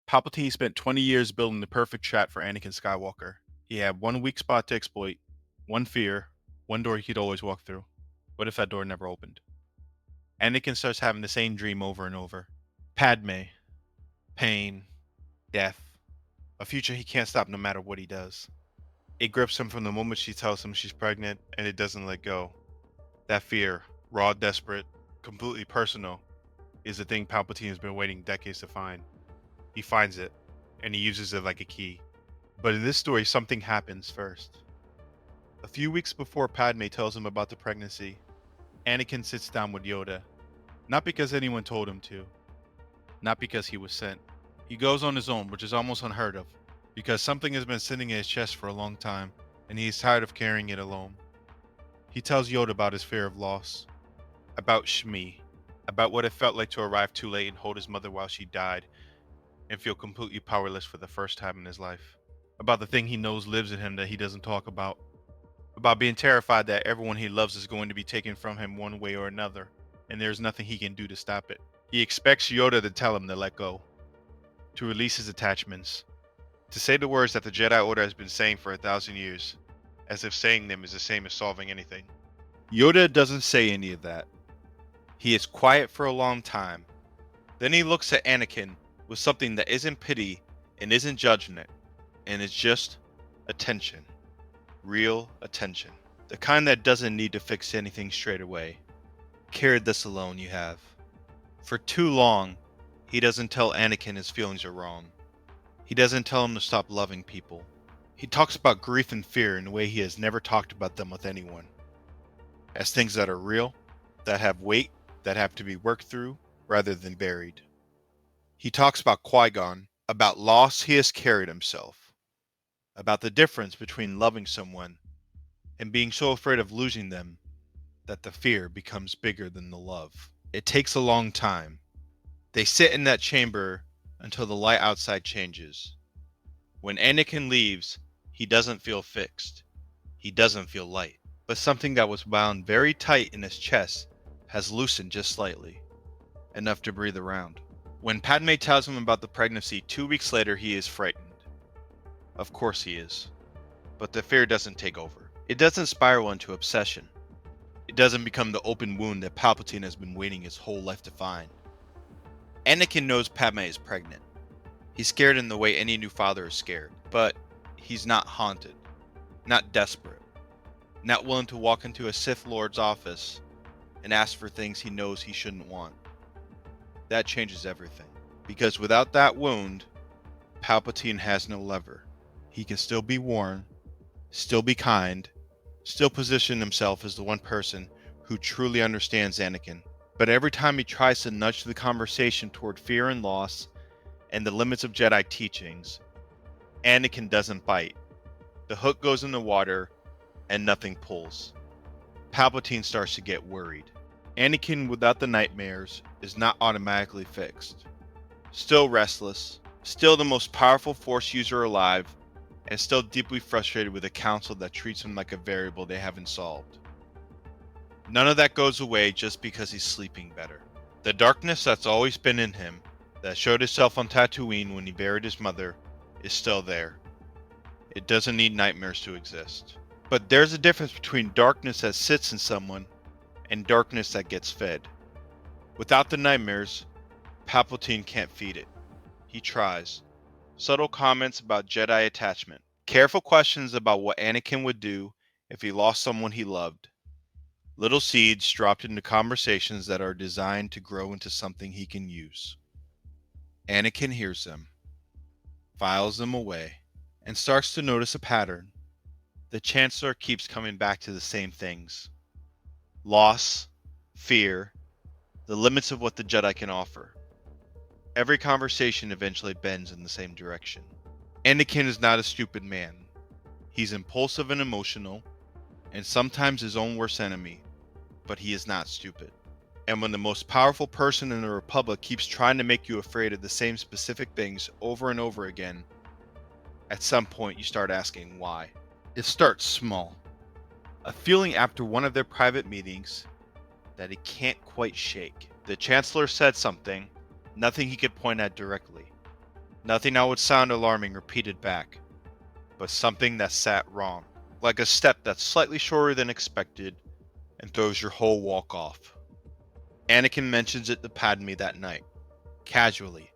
Palpatine spent 20 years building the perfect trap for Anakin Skywalker. He had one weak spot to exploit, one fear, one door he could always walk through. What if that door never opened? Anakin starts having the same dream over and over. Padme, pain, death, a future he can't stop no matter what he does. It grips him from the moment she tells him she's pregnant, and it doesn't let go. That fear, raw, desperate, completely personal, is the thing Palpatine has been waiting decades to find. He finds it, and he uses it like a key. But in this story, something happens first. A few weeks before Padme tells him about the pregnancy, Anakin sits down with Yoda. Not because anyone told him to, not because he was sent. He goes on his own, which is almost unheard of, because something has been sitting in his chest for a long time, and he is tired of carrying it alone. He tells Yoda about his fear of loss, about Shmi, about what it felt like to arrive too late and hold his mother while she died, and feel completely powerless for the first time in his life. About the thing he knows lives in him that he doesn't talk about. About being terrified that everyone he loves is going to be taken from him one way or another, and there's nothing he can do to stop it. He expects Yoda to tell him to let go, to release his attachments, to say the words that the Jedi Order has been saying for 1,000 years, as if saying them is the same as solving anything. Yoda doesn't say any of that. He is quiet for a long time. Then he looks at Anakin with something that isn't pity and isn't judgment, and it's just attention. Real attention. The kind that doesn't need to fix anything straight away. Carry this alone, you have. For too long, he doesn't tell Anakin his feelings are wrong. He doesn't tell him to stop loving people. He talks about grief and fear in a way he has never talked about them with anyone. As things that are real, that have weight, that have to be worked through, rather than buried. He talks about Qui-Gon, about loss he has carried himself, about the difference between loving someone and being so afraid of losing them that the fear becomes bigger than the love. It takes a long time. They sit in that chamber until the light outside changes. When Anakin leaves, he doesn't feel fixed. He doesn't feel light. But something that was bound very tight in his chest has loosened just slightly, enough to breathe around. When Padme tells him about the pregnancy 2 weeks later, he is frightened. Of course he is. But the fear doesn't take over. It doesn't spiral into obsession. It doesn't become the open wound that Palpatine has been waiting his whole life to find. Anakin knows Padme is pregnant. He's scared in the way any new father is scared, but he's not haunted, not desperate, not willing to walk into a Sith Lord's office and ask for things he knows he shouldn't want. That changes everything, because without that wound, Palpatine has no lever. He can still be warm, still be kind, still position himself as the one person who truly understands Anakin. But every time he tries to nudge the conversation toward fear and loss and the limits of Jedi teachings, Anakin doesn't bite. The hook goes in the water and nothing pulls. Palpatine starts to get worried. Anakin without the nightmares is not automatically fixed. Still restless, still the most powerful Force user alive, and still deeply frustrated with a council that treats him like a variable they haven't solved. None of that goes away just because he's sleeping better. The darkness that's always been in him, that showed itself on Tatooine when he buried his mother, is still there. It doesn't need nightmares to exist. But there's a difference between darkness that sits in someone and darkness that gets fed. Without the nightmares, Palpatine can't feed it. He tries. Subtle comments about Jedi attachment. Careful questions about what Anakin would do if he lost someone he loved. Little seeds dropped into conversations that are designed to grow into something he can use. Anakin hears them, files them away, and starts to notice a pattern. The Chancellor keeps coming back to the same things. Loss, fear, the limits of what the Jedi can offer. Every conversation eventually bends in the same direction. Anakin is not a stupid man. He's impulsive and emotional, and sometimes his own worst enemy, but he is not stupid. And when the most powerful person in the Republic keeps trying to make you afraid of the same specific things over and over again, at some point you start asking why. It starts small. A feeling after one of their private meetings that he can't quite shake. The Chancellor said something, nothing he could point at directly. Nothing that would sound alarming repeated back, but something that sat wrong, like a step that's slightly shorter than expected and throws your whole walk off. Anakin mentions it to Padme that night, casually,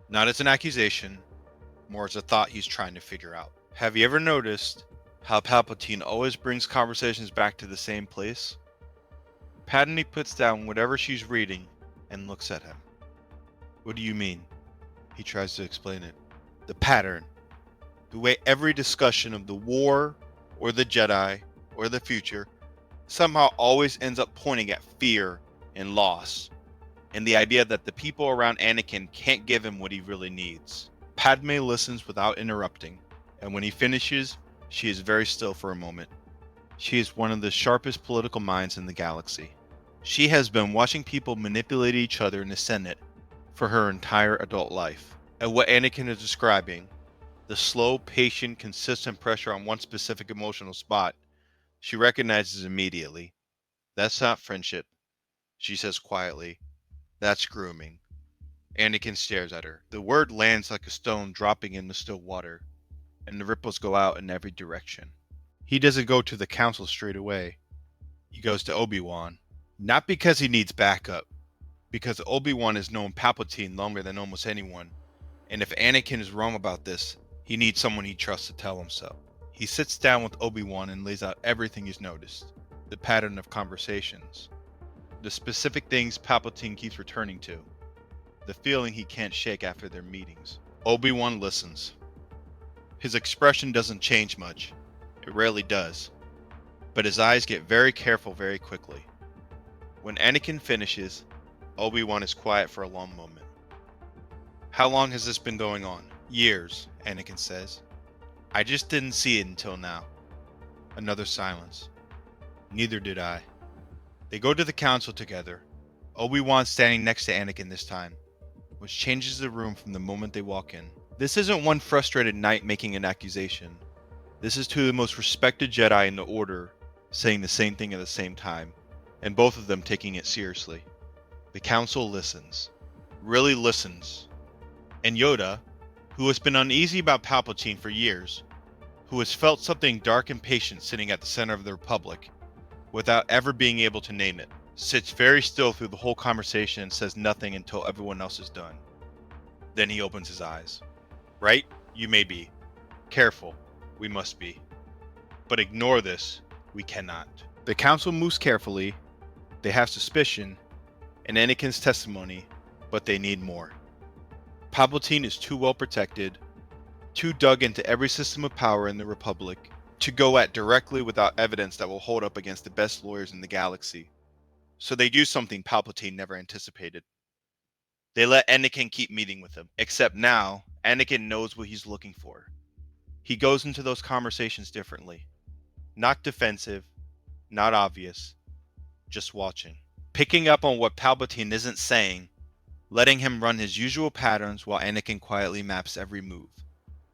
not as an accusation, more as a thought he's trying to figure out. Have you ever noticed how Palpatine always brings conversations back to the same place? Padme puts down whatever she's reading and looks at him. What do you mean? He tries to explain it. The pattern. The way every discussion of the war, or the Jedi, or the future somehow always ends up pointing at fear and loss, and the idea that the people around Anakin can't give him what he really needs. Padme listens without interrupting, and when he finishes, she is very still for a moment. She is one of the sharpest political minds in the galaxy. She has been watching people manipulate each other in the Senate for her entire adult life. And what Anakin is describing, the slow, patient, consistent pressure on one specific emotional spot, she recognizes immediately. That's not friendship, she says quietly. That's grooming. Anakin stares at her. The word lands like a stone dropping in the still water, and the ripples go out in every direction. He doesn't go to the council straight away. He goes to Obi-Wan. Not because he needs backup, because Obi-Wan has known Palpatine longer than almost anyone, and if Anakin is wrong about this, he needs someone he trusts to tell him so. He sits down with Obi-Wan and lays out everything he's noticed, the pattern of conversations, the specific things Palpatine keeps returning to, the feeling he can't shake after their meetings. Obi-Wan listens. His expression doesn't change much. It rarely does. But his eyes get very careful very quickly. When Anakin finishes, Obi-Wan is quiet for a long moment. How long has this been going on? Years, Anakin says. I just didn't see it until now. Another silence. Neither did I. They go to the council together. Obi-Wan standing next to Anakin this time, which changes the room from the moment they walk in. This isn't one frustrated knight making an accusation. This is two of the most respected Jedi in the Order saying the same thing at the same time, and both of them taking it seriously. The council listens. Really listens. And Yoda, who has been uneasy about Palpatine for years, who has felt something dark and patient sitting at the center of the Republic, without ever being able to name it, sits very still through the whole conversation and says nothing until everyone else is done. Then he opens his eyes. Right? You may be. Careful. We must be. But ignore this. We cannot. The council moves carefully. They have suspicion and Anakin's testimony, but they need more. Palpatine is too well protected, too dug into every system of power in the Republic, to go at directly without evidence that will hold up against the best lawyers in the galaxy. So they do something Palpatine never anticipated. They let Anakin keep meeting with him, except now, Anakin knows what he's looking for. He goes into those conversations differently. Not defensive, not obvious, just watching. Picking up on what Palpatine isn't saying, letting him run his usual patterns while Anakin quietly maps every move.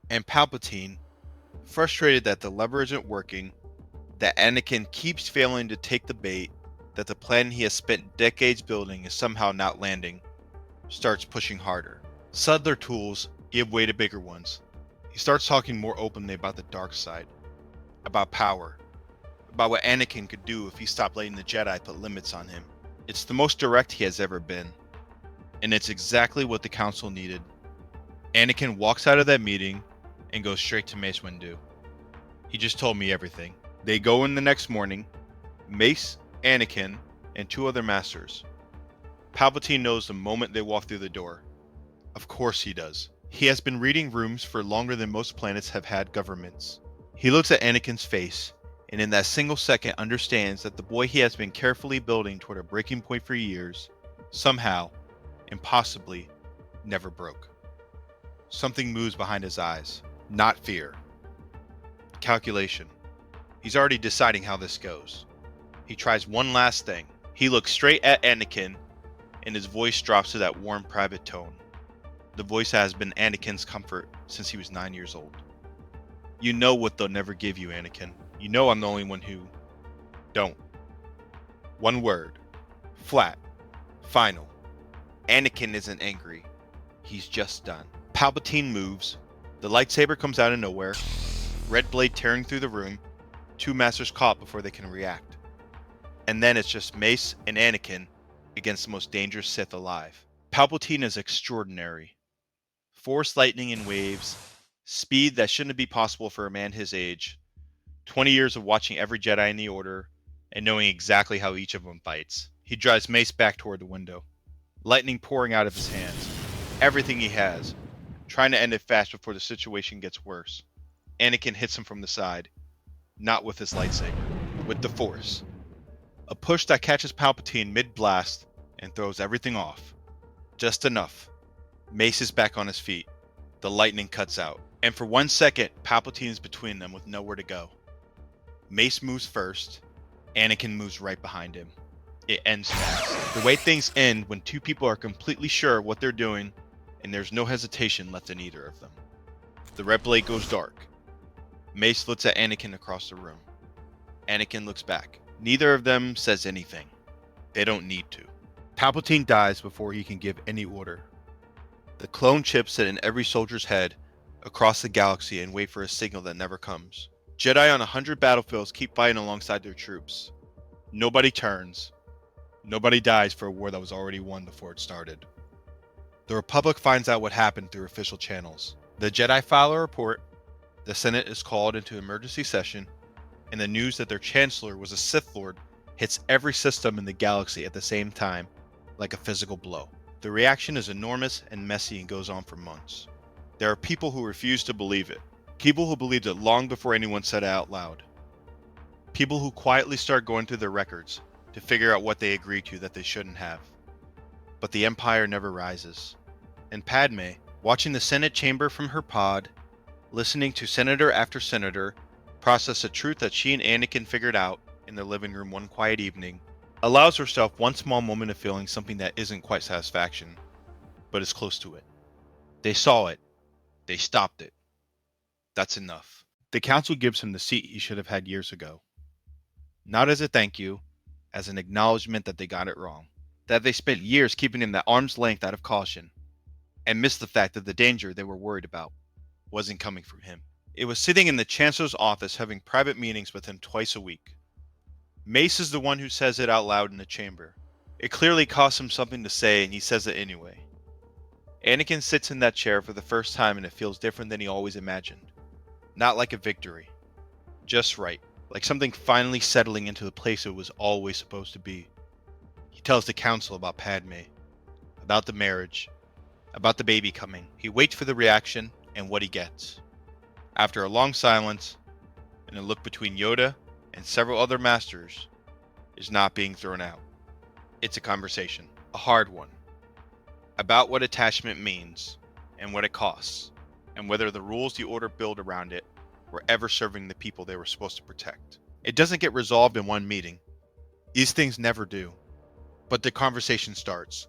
And Palpatine, frustrated that the lever isn't working, that Anakin keeps failing to take the bait, that the plan he has spent decades building is somehow not landing, starts pushing harder. Subtler tools give way to bigger ones. He starts talking more openly about the dark side, about power, about what Anakin could do if he stopped letting the Jedi put limits on him. It's the most direct he has ever been, and it's exactly what the council needed. Anakin walks out of that meeting and goes straight to Mace Windu. He just told me everything. They go in the next morning, Mace, Anakin, and two other masters. Palpatine knows the moment they walk through the door. Of course he does. He has been reading rooms for longer than most planets have had governments. He looks at Anakin's face, and in that single second understands that the boy he has been carefully building toward a breaking point for years, somehow, impossibly, never broke. Something moves behind his eyes. Not fear. Calculation. He's already deciding how this goes. He tries one last thing. He looks straight at Anakin, and his voice drops to that warm, private tone. The voice has been Anakin's comfort since he was 9 years old. You know what they'll never give you, Anakin. You know I'm the only one who... Don't. One word. Flat. Final. Anakin isn't angry. He's just done. Palpatine moves. The lightsaber comes out of nowhere. Red blade tearing through the room. Two masters caught before they can react. And then it's just Mace and Anakin against the most dangerous Sith alive. Palpatine is extraordinary. Force lightning in waves, speed that shouldn't be possible for a man his age, 20 years of watching every Jedi in the Order, and knowing exactly how each of them fights. He drives Mace back toward the window, lightning pouring out of his hands, everything he has, trying to end it fast before the situation gets worse. Anakin hits him from the side, not with his lightsaber, with the Force. A push that catches Palpatine mid-blast and throws everything off. Just enough. Mace is back on his feet. The lightning cuts out, and for 1 second, Palpatine is between them with nowhere to go. Mace moves first. Anakin moves right behind him. It ends fast. The way things end when two people are completely sure of what they're doing, and there's no hesitation left in either of them. The red blade goes dark. Mace looks at Anakin across the room. Anakin looks back. Neither of them says anything. They don't need to. Palpatine dies before he can give any order. The clone chips sit in every soldier's head across the galaxy and wait for a signal that never comes. Jedi on 100 battlefields keep fighting alongside their troops. Nobody turns. Nobody dies for a war that was already won before it started. The Republic finds out what happened through official channels. The Jedi file a report, the Senate is called into emergency session, and the news that their Chancellor was a Sith Lord hits every system in the galaxy at the same time, like a physical blow. The reaction is enormous and messy and goes on for months. There are people who refuse to believe it. People who believed it long before anyone said it out loud. People who quietly start going through their records to figure out what they agreed to that they shouldn't have. But the Empire never rises. And Padme, watching the Senate chamber from her pod, listening to senator after senator process a truth that she and Anakin figured out in their living room one quiet evening, allows herself one small moment of feeling something that isn't quite satisfaction, but is close to it. They saw it. They stopped it. That's enough. The council gives him the seat he should have had years ago. Not as a thank you, as an acknowledgement that they got it wrong. That they spent years keeping him at arm's length out of caution, and missed the fact that the danger they were worried about wasn't coming from him. It was sitting in the Chancellor's office having private meetings with him twice a week. Mace is the one who says it out loud in the chamber. It clearly costs him something to say, and he says it anyway. Anakin sits in that chair for the first time, and it feels different than he always imagined. Not like a victory. Just right. Like something finally settling into the place it was always supposed to be. He tells the council about Padme, about the marriage, about the baby coming. He waits for the reaction and what he gets. After a long silence, and a look between Yoda and several other masters, is not being thrown out. It's a conversation, a hard one, about what attachment means and what it costs, and whether the rules the Order built around it were ever serving the people they were supposed to protect. It doesn't get resolved in one meeting. These things never do. But the conversation starts,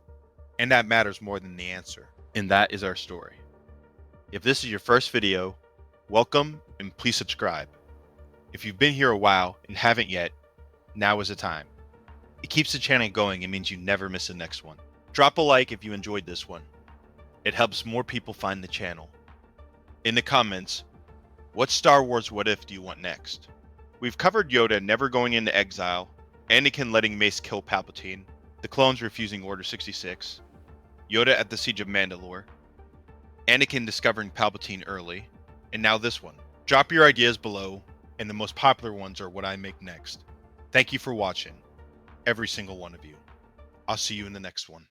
and that matters more than the answer. And that is our story. If this is your first video, welcome and please subscribe. If you've been here a while and haven't yet, now is the time. It keeps the channel going and means you never miss the next one. Drop a like if you enjoyed this one. It helps more people find the channel. In the comments, what Star Wars what if do you want next? We've covered Yoda never going into exile, Anakin letting Mace kill Palpatine, the clones refusing Order 66, Yoda at the Siege of Mandalore, Anakin discovering Palpatine early, and now this one. Drop your ideas below, and the most popular ones are what I make next. Thank you for watching, every single one of you. I'll see you in the next one.